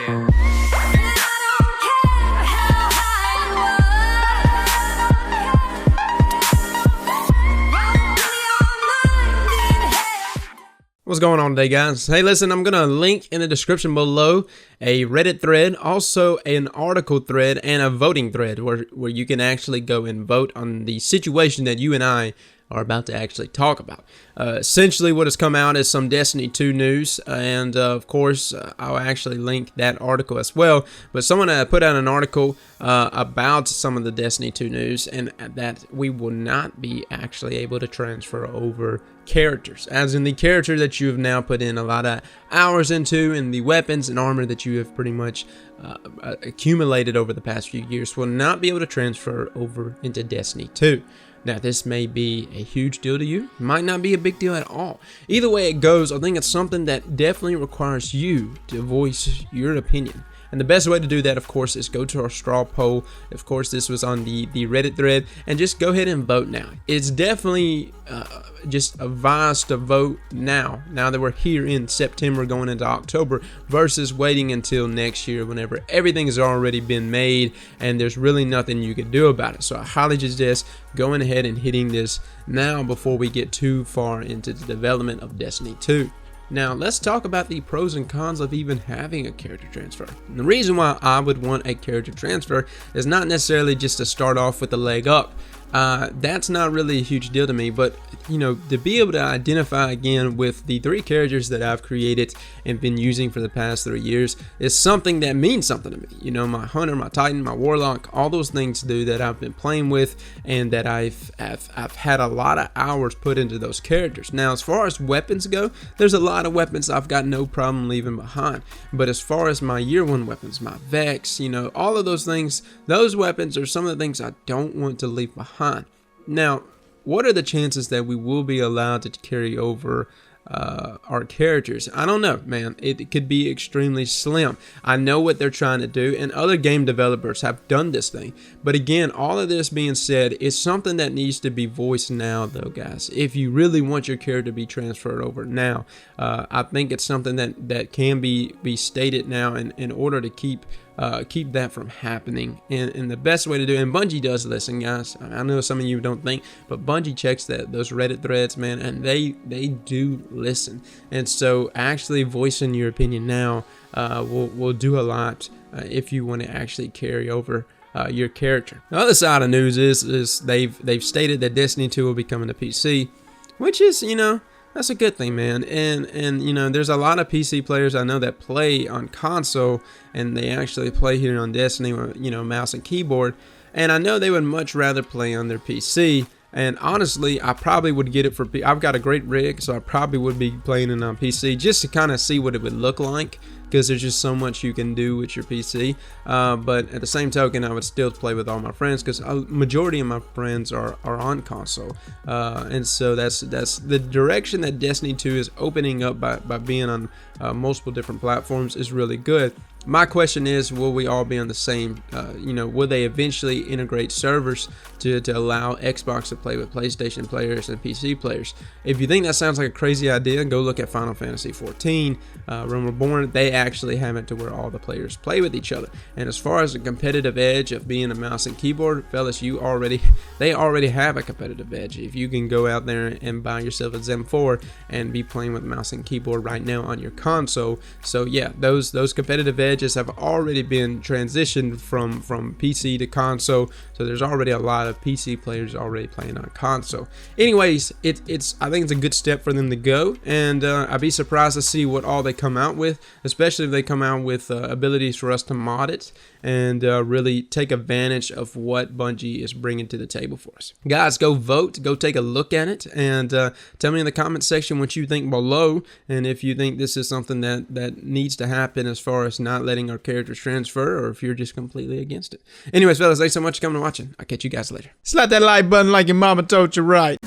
What's going on today, guys? Hey, listen, I'm gonna link in the description below a Reddit thread, also an article thread, and a voting thread where you can actually go and vote on the situation that you and I are about to actually talk about. Essentially, what has come out is some Destiny 2 news, and of course, I'll actually link that article as well. But someone put out an article about some of the Destiny 2 news, and that we will not be actually able to transfer over characters, as in the character that you have now put in a lot of hours into, and the weapons and armor that you have pretty much accumulated over the past few years will not be able to transfer over into Destiny 2. Now, this may be a huge deal to you, might not be a big deal at all. Either way it goes, I think it's something that definitely requires you to voice your opinion. And the best way to do that, of course, is go to our straw poll. Of course, this was on the Reddit thread, and just go ahead and vote now. It's definitely just advised to vote now that we're here in September going into October, versus waiting until next year whenever everything has already been made and there's really nothing you can do about it. So I highly suggest going ahead and hitting this now before we get too far into the development of Destiny 2. Now, let's talk about the pros and cons of even having a character transfer. And the reason why I would want a character transfer is not necessarily just to start off with a leg up. That's not really a huge deal to me, but you know, to be able to identify again with the 3 characters that I've created and been using for the past 3 years is something that means something to me. You know, my hunter, my titan, my warlock, all those things that I've been playing with, and that I've had a lot of hours put into those characters. Now, as far as weapons go, there's a lot of weapons I've got no problem leaving behind, but as far as my year 1 weapons, my Vex, you know, all of those things, those weapons are some of the things I don't want to leave behind. Now, what are the chances that we will be allowed to carry over our characters? I don't know, man. It could be extremely slim. I know what they're trying to do, and other game developers have done this thing. But again, all of this being said, it's something that needs to be voiced now, though, guys. If you really want your character to be transferred over now, I think it's something that can be stated now in order to keep that from happening. And the best way to do it, and Bungie does listen, guys. I know some of you don't think, but Bungie checks those Reddit threads, man, and they do listen. And so actually voicing your opinion now will do a lot if you want to actually carry over your character. The other side of news is they've stated that Destiny 2 will be coming to PC, which is, you know, that's a good thing, man. And you know, there's a lot of PC players I know that play on console, and they actually play here on Destiny with, you know, mouse and keyboard. And I know they would much rather play on their PC. And honestly, I probably would get it for I've got a great rig, so I probably would be playing it on PC just to kind of see what it would look like, because there's just so much you can do with your PC. But at the same token, I would still play with all my friends, because a majority of my friends are on console. And so that's the direction that Destiny 2 is opening up by being on multiple different platforms is really good. My question is, will we all be on the same, you know, will they eventually integrate servers to allow Xbox to play with PlayStation players and PC players? If you think that sounds like a crazy idea, go look at Final Fantasy 14, Realm Reborn. They actually have it to where all the players play with each other. And as far as the competitive edge of being a mouse and keyboard, fellas, they already have a competitive edge. If you can go out there and buy yourself a Zen 4 and be playing with mouse and keyboard right now on your console. So yeah, those competitive edges have already been transitioned from PC to console, so there's already a lot of PC players already playing on console. Anyways, I think it's a good step for them to go, and I'd be surprised to see what all they come out with, especially if they come out with abilities for us to mod it and really take advantage of what Bungie is bringing to the table for us. Guys, go vote, go take a look at it, and tell me in the comment section what you think below, and if you think this is something that needs to happen as far as not letting our characters transfer, or if you're just completely against it. Anyways, fellas, thanks so much for coming and watching. I'll catch you guys later. Slap that like button like your mama told you right.